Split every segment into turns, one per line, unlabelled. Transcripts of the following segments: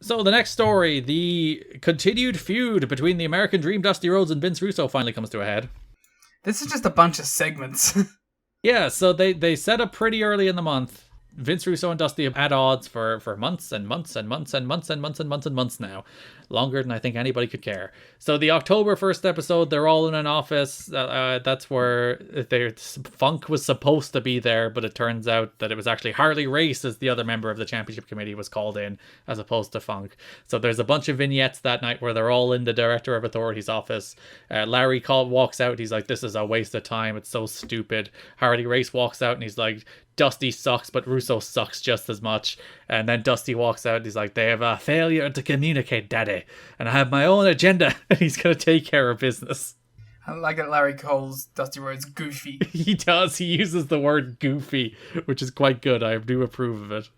So the next story, the continued feud between the American Dream, Dusty Rhodes, and Vince Russo finally comes to a head.
This is just a bunch of segments.
Yeah, so they set up pretty early in the month. Vince Russo and Dusty have at odds for months and months and months and months and months and months and months now. Longer than I think anybody could care. So the October 1st episode, they're all in an office. That's where Funk was supposed to be there, but it turns out that it was actually Harley Race as the other member of the championship committee was called in, as opposed to Funk. So there's a bunch of vignettes that night where they're all in the Director of Authority's office. Larry walks out. He's like, this is a waste of time. It's so stupid. Harley Race walks out and he's like, Dusty sucks, but Russo sucks just as much. And then Dusty walks out and he's like, they have a failure to communicate, daddy. And I have my own agenda. And he's going to take care of business.
I like that Larry calls Dusty Rhodes goofy.
He does. He uses the word goofy, which is quite good. I do approve of it.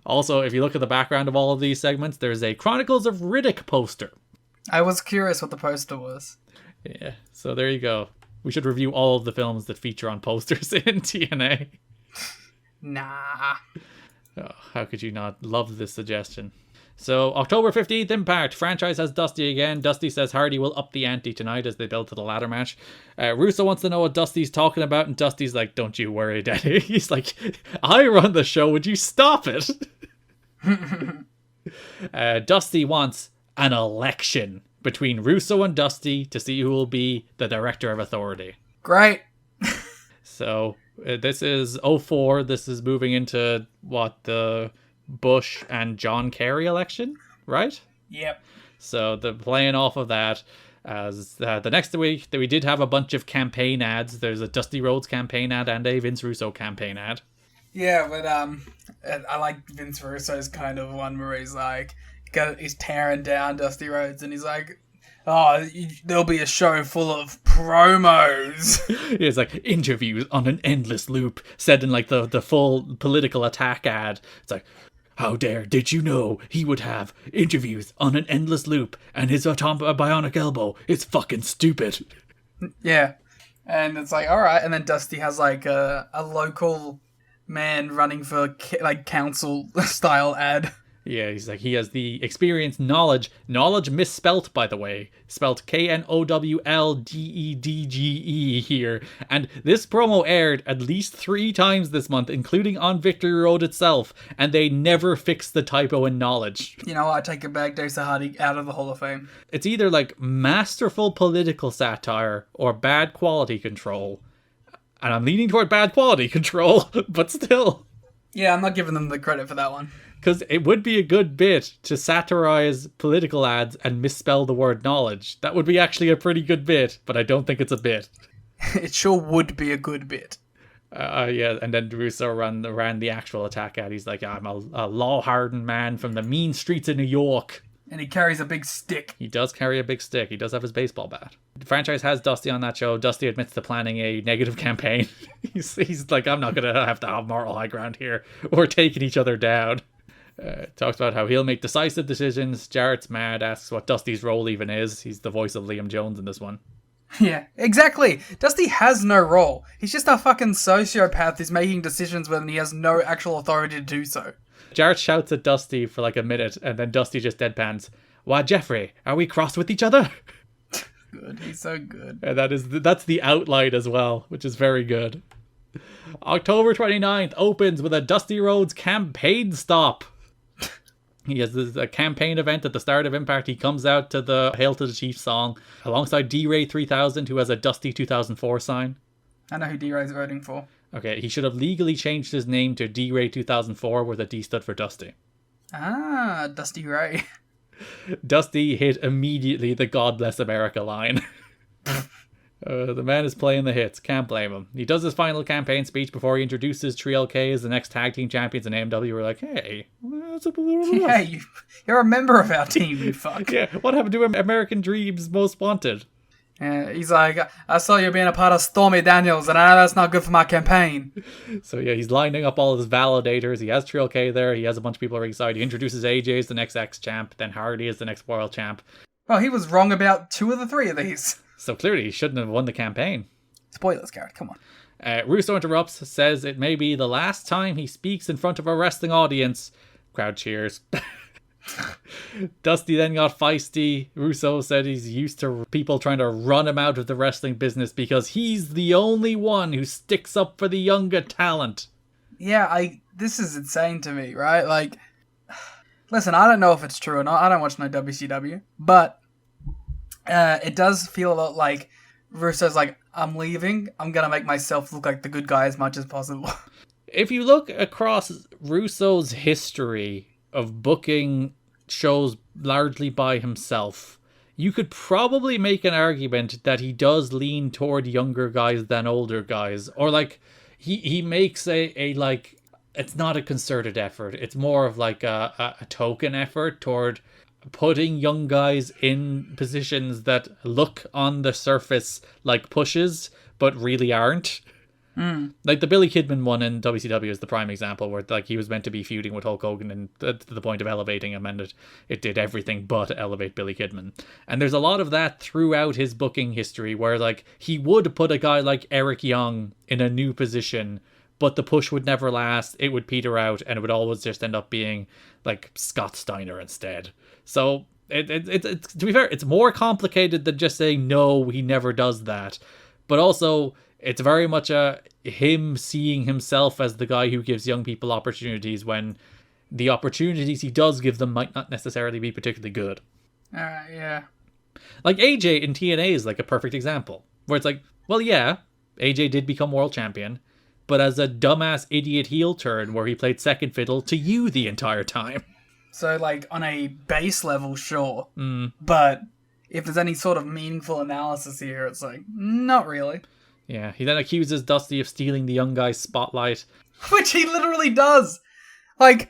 Also, if you look at the background of all of these segments, there's a Chronicles of Riddick poster.
I was curious what the poster was.
Yeah, so there you go. We should review all of the films that feature on posters in TNA.
Nah.
Oh, how could you not love this suggestion? So, October 15th, Impact. Franchise has Dusty again. Dusty says Hardy will up the ante tonight as they build to the ladder match. Russo wants to know what Dusty's talking about, and Dusty's like, don't you worry, daddy. He's like, I run the show, would you stop it? Dusty wants an election between Russo and Dusty to see who will be the Director of Authority.
Great.
So... this is 04. This is moving into the Bush and John Kerry election, right?
Yep.
So the playing off of that, as the next week we did have a bunch of campaign ads. There's a Dusty Rhodes campaign ad and a Vince Russo campaign ad.
Yeah, but I like Vince Russo's kind of one where he's like, he's tearing down Dusty Rhodes, and he's like, oh, there'll be a show full of promos.
It's like interviews on an endless loop, said in like the full political attack ad. It's like, how did you know he would have interviews on an endless loop and his bionic elbow is fucking stupid.
Yeah. And it's like, all right. And then Dusty has like a local man running for like council style ad.
Yeah, he's like, he has the experience, knowledge misspelt, by the way, spelt KNOWLDEDGE here, and this promo aired at least 3 times this month, including on Victory Road itself, and they never fixed the typo in knowledge.
You know what, I take it back, Dave Hardy out of the Hall of Fame.
It's either like masterful political satire or bad quality control, and I'm leaning toward bad quality control, but still.
Yeah, I'm not giving them the credit for that one.
Because it would be a good bit to satirize political ads and misspell the word knowledge. That would be actually a pretty good bit, but I don't think it's a bit.
It sure would be a good bit.
Yeah, and then Russo ran the actual attack ad. He's like, I'm a law-hardened man from the mean streets of New York.
And he carries a big stick.
He does carry a big stick. He does have his baseball bat. The franchise has Dusty on that show. Dusty admits to planning a negative campaign. he's like, I'm not going to have moral high ground here. We're taking each other down. Talks about how he'll make decisive decisions. Jarrett's mad, asks what Dusty's role even is. He's the voice of Liam Jones in this one.
Yeah, exactly. Dusty has no role. He's just a fucking sociopath who's making decisions when he has no actual authority to do so.
Jarrett shouts at Dusty for like a minute, and then Dusty just deadpans, why, Jeffrey, are we crossed with each other?
Good, he's so good.
And that's the outline as well, which is very good. October 29th opens with a Dusty Rhodes campaign stop. He has a campaign event at the start of Impact. He comes out to the Hail to the Chief song alongside D-Ray 3000, who has a Dusty 2004 sign.
I know who D-Ray's voting for.
Okay, he should have legally changed his name to D-Ray 2004, where the D stood for Dusty.
Ah, Dusty Ray.
Dusty hit immediately the God Bless America line. The man is playing the hits. Can't blame him. He does his final campaign speech before he introduces Trio K as the next tag team champions in AMW. We're like, hey, that's a
yeah, you're a member of our team, you fuck.
Yeah, what happened to American Dream's Most Wanted?
He's like, I saw you being a part of Stormy Daniels, and I know that's not good for my campaign.
So yeah, he's lining up all of his validators. He has Trio K there. He has a bunch of people ringside. He introduces AJ as the next X-Champ. Then Hardy as the next World Champ.
Well, he was wrong about 2 of the 3 of these.
So clearly he shouldn't have won the campaign.
Spoilers, Garrett, come on.
Russo interrupts, says it may be the last time he speaks in front of a wrestling audience. Crowd cheers. Dusty then got feisty. Russo said he's used to people trying to run him out of the wrestling business because he's the only one who sticks up for the younger talent.
Yeah, this is insane to me, right? Like, listen, I don't know if it's true or not. I don't watch no WCW, but it does feel a lot like Russo's like, I'm leaving. I'm gonna make myself look like the good guy as much as possible.
If you look across Russo's history of booking shows largely by himself, you could probably make an argument that he does lean toward younger guys than older guys. Or like, he makes a like, it's not a concerted effort. It's more of like a token effort toward putting young guys in positions that look on the surface like pushes, but really aren't. Like the Billy Kidman one in WCW is the prime example where like he was meant to be feuding with Hulk Hogan and to the point of elevating him, and it did everything but elevate Billy Kidman. And there's a lot of that throughout his booking history where like he would put a guy like Eric Young in a new position, but the push would never last, it would peter out, and it would always just end up being like Scott Steiner instead. So it's to be fair, it's more complicated than just saying no, he never does that. But also, it's very much him seeing himself as the guy who gives young people opportunities when the opportunities he does give them might not necessarily be particularly good.
Yeah.
Like AJ in TNA is like a perfect example, where it's like, well, yeah, AJ did become world champion, but as a dumbass idiot heel turn where he played second fiddle to you the entire time.
So, like, on a base level, sure. But if there's any sort of meaningful analysis here, it's like, not really.
Yeah, he then accuses Dusty of stealing the young guy's spotlight.
Which he literally does! But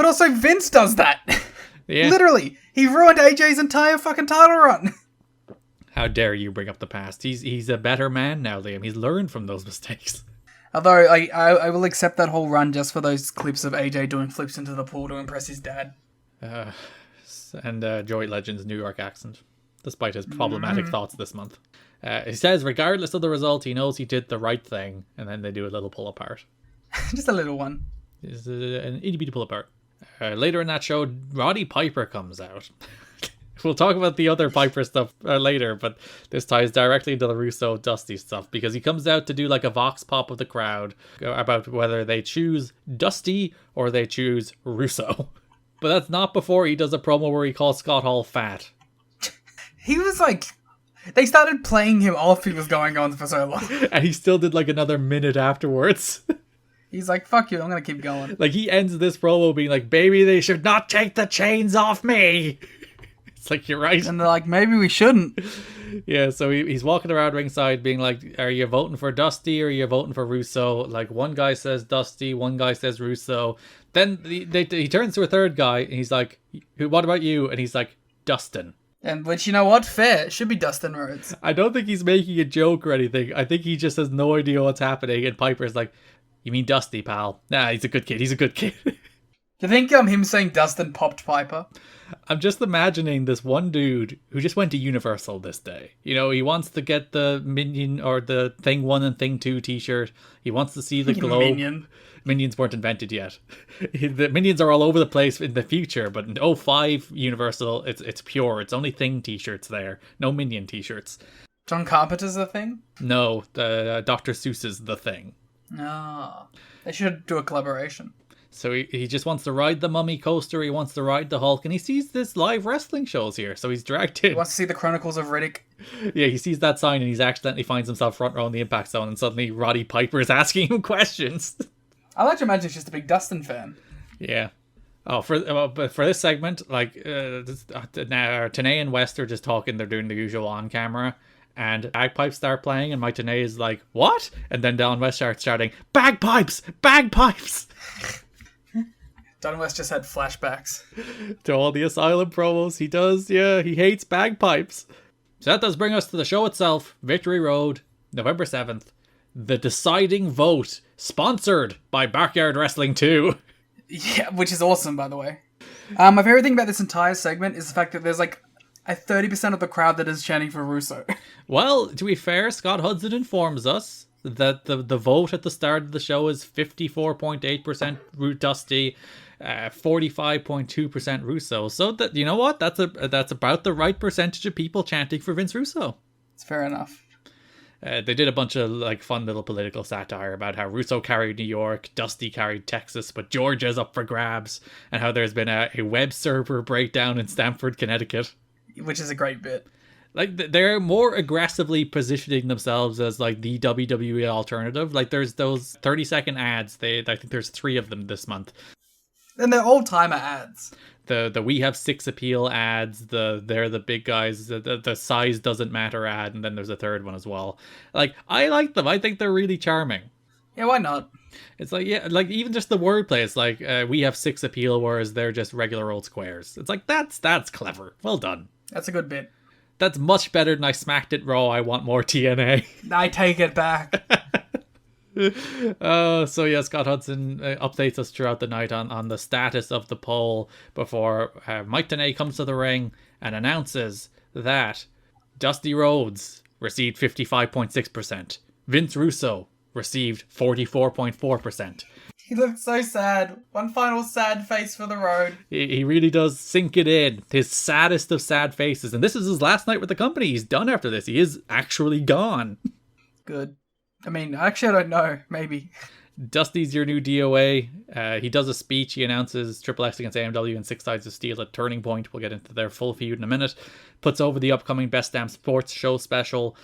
also Vince does that!
Yeah.
Literally! He ruined AJ's entire fucking title run!
How dare you bring up the past? He's a better man now, Liam. He's learned from those mistakes.
Although, I will accept that whole run just for those clips of AJ doing flips into the pool to impress his dad.
And Joey Legend's New York accent, despite his problematic thoughts this month. He says, regardless of the result, he knows he did the right thing, and then they do a little pull apart.
Just a little one.
It's an itty bitty pull apart. Later in that show, Roddy Piper comes out. We'll talk about the other Piper stuff later, but this ties directly into the Russo Dusty stuff because he comes out to do like a vox pop of the crowd about whether they choose Dusty or they choose Russo. But that's not before he does a promo where he calls Scott Hall fat.
He was like... They started playing him off, he was going on for so long.
And he still did like another minute afterwards.
He's like, fuck you, I'm gonna keep going.
Like he ends this promo being like, baby, they should not take the chains off me. It's like, you're right.
And they're like, maybe we shouldn't.
Yeah, so he's walking around ringside being like, are you voting for Dusty or are you voting for Russo? Like one guy says Dusty, one guy says Russo. Then he turns to a third guy and he's like, what about you? And he's like, Dustin.
And which, you know what? Fair. It should be Dustin Rhodes.
I don't think he's making a joke or anything. I think he just has no idea what's happening. And Piper's like, you mean Dusty, pal? Nah, he's a good kid. He's a good kid.
Do you think him saying Dustin popped Piper?
I'm just imagining this one dude who just went to Universal this day. You know, he wants to get the Minion or the Thing 1 and Thing 2 t-shirt. He wants to see the globe.
Minion.
Minions weren't invented yet. The Minions are all over the place in the future, but in 05 Universal, it's pure. It's only Thing t-shirts there. No Minion t-shirts.
John Carpenter's The Thing?
No, Dr. Seuss's The Thing.
No. They should do a collaboration.
So he just wants to ride the Mummy coaster, he wants to ride the Hulk, and he sees this live wrestling shows here, so he's dragged in.
He wants to see the Chronicles of Riddick.
Yeah, he sees that sign and he's accidentally finds himself front row in the Impact Zone, and suddenly Roddy Piper is asking him questions.
I like to imagine he's just a big Dustin fan.
Yeah. Oh, but for this segment, like, now Tenay and West are just talking, they're doing the usual on camera, and bagpipes start playing, and Mike Tenay is like, what? And then Don West starts shouting, bagpipes! Bagpipes!
Don West just had flashbacks.
To all the Asylum promos, he does, yeah, he hates bagpipes. So that does bring us to the show itself, Victory Road, November 7th. The Deciding Vote, sponsored by Backyard Wrestling 2.
Yeah, which is awesome, by the way. My favorite thing about this entire segment is the fact that there's like a 30% of the crowd that is chanting for Russo.
Well, to be fair, Scott Hudson informs us that the vote at the start of the show is 54.8% Dusty, 45.2% Russo. So that, you know what? That's about the right percentage of people chanting for Vince Russo.
It's fair enough.
They did a bunch of like fun little political satire about how Russo carried New York, Dusty carried Texas, but Georgia's up for grabs, and how there's been a web server breakdown in Stamford, Connecticut.
Which is a great bit.
Like, they're more aggressively positioning themselves as like the WWE alternative. Like, there's those 30-second ads. I think there's 3 of them this month.
And they're old-timer ads.
The we have 6 appeal ads, they're the big guys, the size doesn't matter ad, and then there's a third one as well. Like, I like them. I think they're really charming.
Yeah, why not?
It's like, yeah, like even just the wordplay. It's like, we have 6 appeal, whereas they're just regular old squares. It's like, that's clever. Well done.
That's a good bit.
That's much better than I smacked it Raw. I want more TNA.
I take it back.
So yeah, Scott Hudson updates us throughout the night on the status of the poll before Mike Tenay comes to the ring and announces that Dusty Rhodes received 55.6%. Vince Russo received 44.4%.
He looked so sad. One final sad face for the road.
He really does sink it in. His saddest of sad faces. And this is his last night with the company. He's done after this. He is actually gone.
Good. I mean, actually, I don't know. Maybe.
Dusty's your new DOA. He does a speech. He announces Triple X against AMW and Six Sides of Steel at Turning Point. We'll get into their full feud in a minute. Puts over the upcoming Best Damn Sports show special.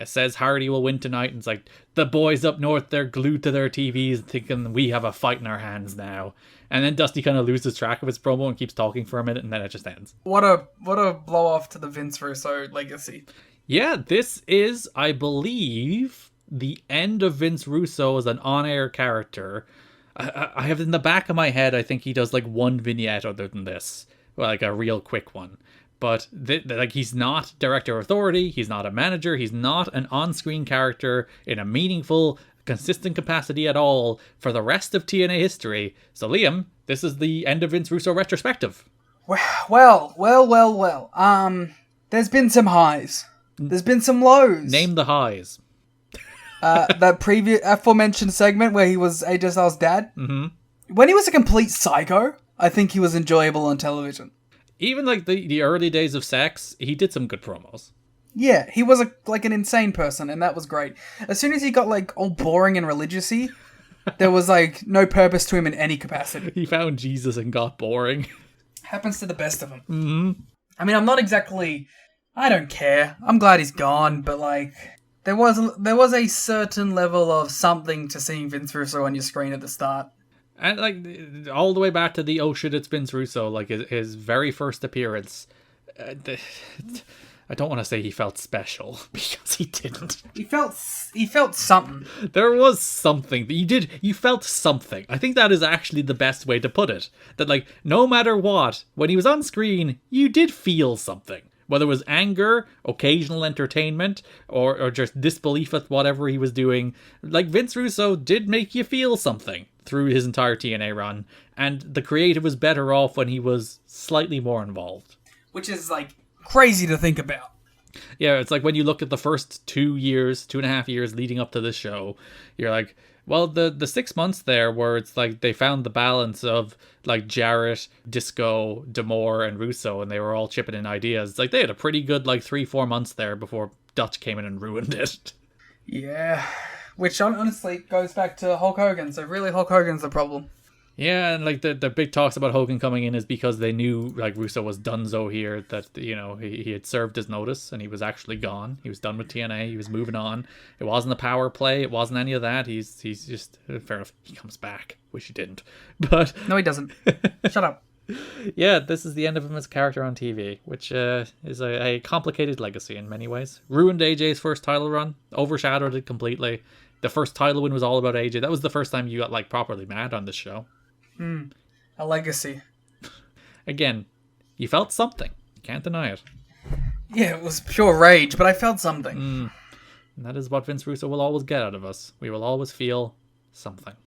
Says Hardy will win tonight. And it's like, the boys up north, they're glued to their TVs thinking we have a fight in our hands now. And then Dusty kind of loses track of his promo and keeps talking for a minute, and then it just ends.
What a blow off to the Vince Russo legacy.
Yeah, this is, I believe, the end of Vince Russo as an on-air character. I have in the back of my head, I think he does like one vignette other than this. Well, like a real quick one. But like, he's not director authority, he's not a manager, he's not an on-screen character in a meaningful, consistent capacity at all for the rest of TNA history. So Liam, this is the end of Vince Russo retrospective.
Well. There's been some highs. There's been some lows.
Name the highs.
That previous aforementioned segment where he was AJ Styles' dad.
Mm-hmm.
When he was a complete psycho, I think he was enjoyable on television.
Even like the early days of Sex, he did some good promos.
Yeah, he was like an insane person, and that was great. As soon as he got like all boring and religious-y, there was like no purpose to him in any capacity.
He found Jesus and got boring.
Happens to the best of them.
Mm-hmm.
I mean, I'm not exactly... I don't care. I'm glad he's gone, but like... There was a certain level of something to seeing Vince Russo on your screen at the start.
And like all the way back to the oh shit it's Vince Russo, like his very first appearance. I don't want to say he felt special because he didn't.
He felt something.
There was something that you felt something. I think that is actually the best way to put it. That like no matter what, when he was on screen, you did feel something. Whether it was anger, occasional entertainment, or just disbelief at whatever he was doing. Like, Vince Russo did make you feel something through his entire TNA run. And the creative was better off when he was slightly more involved.
Which is, like, crazy to think about.
Yeah, it's like when you look at the first 2.5 years leading up to this show, you're like, well, the 6 months there where it's like they found the balance of like Jarrett, Disco, D'Amore, and Russo, and they were all chipping in ideas. It's like they had a pretty good like 3-4 months there before Dutch came in and ruined it.
Yeah, which honestly goes back to Hulk Hogan. So really, Hulk Hogan's the problem. Yeah,
and like the big talks about Hogan coming in is because they knew like Russo was donezo here, that, you know, he had served his notice and he was actually gone. He was done with TNA. He was moving on. It wasn't a power play. It wasn't any of that. He's just, fair enough. He comes back. Wish he didn't. But
no, he doesn't. Shut up.
Yeah, this is the end of him as a character on TV, which is a complicated legacy in many ways. Ruined AJ's first title run. Overshadowed it completely. The first title win was all about AJ. That was the first time you got like properly mad on this show.
A legacy.
Again, you felt something. You can't deny it.
Yeah, it was pure rage, but I felt something.
And that is what Vince Russo will always get out of us. We will always feel something.